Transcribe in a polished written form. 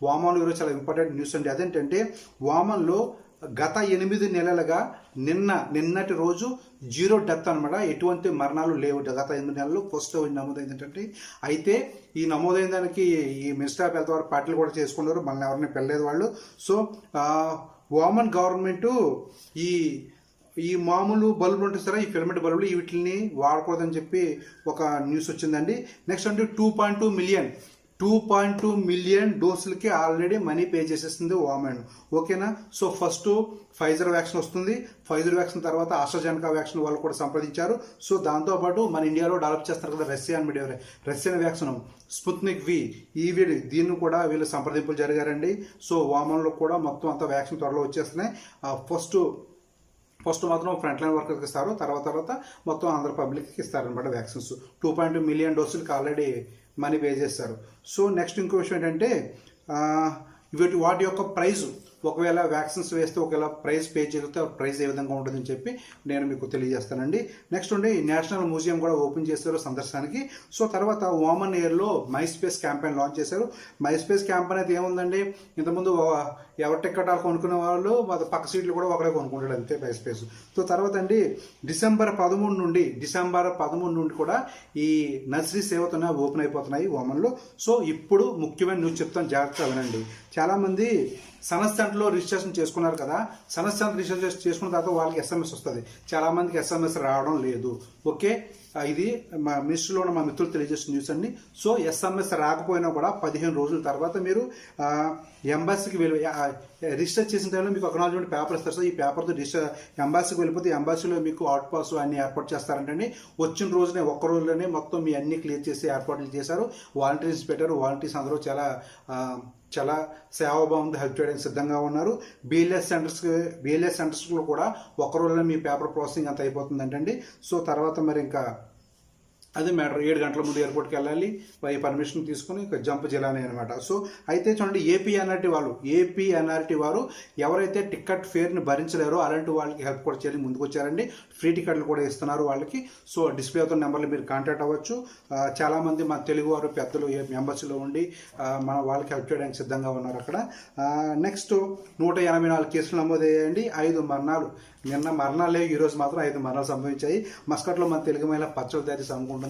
వామన్లో ఈరోజు చాలా important news అండి. అదేంటంటే వామన్లో గత 8 నెలలుగా నిన్నటి రోజు 0 డెత్ అనమాట. ఎటువంటి మరణాలు లేవు గత 8 నెలలు. ఫస్ట్ నమోదైంది ఏంటంటే, అయితే ఈ నమోదైన దానికి ఈ మినిస్టర్ ఆఫ్ హెల్త్ వారు పార్టీలు కూడా చేసుకున్నారు, మనల్ని ఎవరిని పెళ్ళలేదు వాళ్ళు. సో వామన్ గవర్నమెంట్ ఈ మామూలు బల్బులు ఉంటుంది సార్, ఈ ఫిలమెంట్ బల్బులు వీటిని వాడకూడదని చెప్పి ఒక న్యూస్ వచ్చిందండి. నెక్స్ట్ అంటే 2.2 మిలియన్ డోసులకి ఆల్రెడీ మనీ పే చేసేస్తుంది వామన్. ఓకేనా? సో ఫస్ట్ ఫైజర్ వ్యాక్సిన్ వస్తుంది. ఫైజర్ వ్యాక్సిన్ తర్వాత ఆస్ట్రాజెనకా వ్యాక్సిన్ వాళ్ళు కూడా సంప్రదించారు. సో దాంతోపాటు మన ఇండియాలో డెవలప్ చేస్తారు కదా రష్యన్ వ్యాక్సిన్ స్పుత్నిక్ వి, దీన్ని కూడా వీళ్ళు సంప్రదింపులు జరిగారండి. సో వామన్లో కూడా మొత్తం అంతా వ్యాక్సిన్ త్వరలో వచ్చేస్తున్నాయి. ఫస్ట్ మాత్రం ఫ్రంట్ లైన్ వర్కర్కి ఇస్తారు, తర్వాత మొత్తం ఆంధ్ర పబ్లిక్కి ఇస్తారనమాట వ్యాక్సిన్స్. 2.2 మిలియన్ డోసులకి ఆల్రెడీ మనీ పే చేస్తారు. సో నెక్స్ట్ ఇంకో విషయం ఏంటంటే, వాటి యొక్క ప్రైస్, ఒకవేళ వ్యాక్సిన్స్ వేస్తే ఒకవేళ ప్రైస్ పే చేయగలిగితే ప్రైస్ ఏ విధంగా ఉంటుందని చెప్పి నేను మీకు తెలియజేస్తానండి. నెక్స్ట్ ఉండి నేషనల్ మ్యూజియం కూడా ఓపెన్ చేశారు సందర్శనానికి. సో తర్వాత వామన్ ఇయర్లో మై స్పేస్ క్యాంపెయిన్ లాంచ్ చేశారు. మై స్పేస్ క్యాంపెయిన్ అయితే ఏముందండి, ఇంతకుముందు ఎవరి టికెట్ కొనుక్కునే వాళ్ళు పక్క సీట్లు కూడా ఒకడే కొనుక్కుంటాడు, అంతే మై స్పేస్. సో తర్వాత అండి డిసెంబర్ 13 నుండి కూడా ఈ నర్సరీ సేవతోనే ఓపెన్ అయిపోతున్నాయి వామన్లో. సో ఇప్పుడు ముఖ్యమైన న్యూస్ చెప్తాను, జాగ్రత్తగా వినండి. చాలామంది సనస్ సెంటర్లో రిజిస్ట్రేషన్ చేసుకున్నారు కదా, సనస్ సెంటర్ రిజిస్ట్రేషన్ చేసుకున్న తర్వాత వాళ్ళకి SMS వస్తుంది. చాలామందికి SMS రావడం లేదు. ఓకే, ఇది మా మినిస్ట్రీలో ఉన్న మా మిత్రులు తెలియజేసిన న్యూస్ అండి. సో SMS రాకపోయినా కూడా 15 రోజుల తర్వాత మీరు ఎంబాసీకి రిజిస్టర్ చేసిన టైంలో మీకు అక్నాలజ్మెంట్ పేపర్ ఇస్తారు. సో ఈ పేపర్తో ఎంబాసీకి వెళ్ళిపోతే ఎంబాసీలో మీకు అవుట్ పాస్ అన్ని ఏర్పాటు చేస్తారంటండి. వచ్చిన రోజునే ఒక్క రోజులోనే మొత్తం మీ అన్ని క్లియర్ చేసి ఏర్పాట్లు చేశారు. వాలంటీర్స్ పెట్టారు. వాలంటీర్స్ అందరూ చాలా సేవాభావంతో హెల్ప్ చేయడానికి సిద్ధంగా ఉన్నారు. BLS సెంటర్స్లో కూడా ఒక్క రోజులో మీ పేపర్ ప్రాసెసింగ్ అంత అయిపోతుందంటండి. సో తర్వాత మరి ఇంకా అదే మ్యాటర్, 7 గంటల ముందు ఎయిర్పోర్ట్కి వెళ్ళాలి, పర్మిషన్ తీసుకుని జంప్ చేయాలని అనమాట. సో అయితే చూడండి, ఏపీ ఎన్ఆర్టీ వారు ఎవరైతే టికెట్ ఫేర్ని భరించలేరో అలాంటి వాళ్ళకి హెల్ప్ కూడా చేయాలి ముందుకు వచ్చారండి. ఫ్రీ టికెట్లు కూడా ఇస్తున్నారు వాళ్ళకి. సో డిస్ప్లే అవుతున్న నెంబర్లు మీరు కాంటాక్ట్ అవ్వచ్చు. చాలామంది మన తెలుగు వారు పెద్దలు ఎంబసీలో ఉండి మన వాళ్ళకి హెల్ప్ చేయడానికి సిద్ధంగా ఉన్నారు అక్కడ. నెక్స్ట్ 184 కేసులు నమోదయ్యాయండి. 5 మరణాలు. నిన్న మరణాలు లేవు, ఈరోజు మాత్రం 5 మరణాలు సంభవించాయి. మస్కట్లో మన తెలుగు మహిళ పచ్చడి తయారీ అమ్ముకుంటుంది.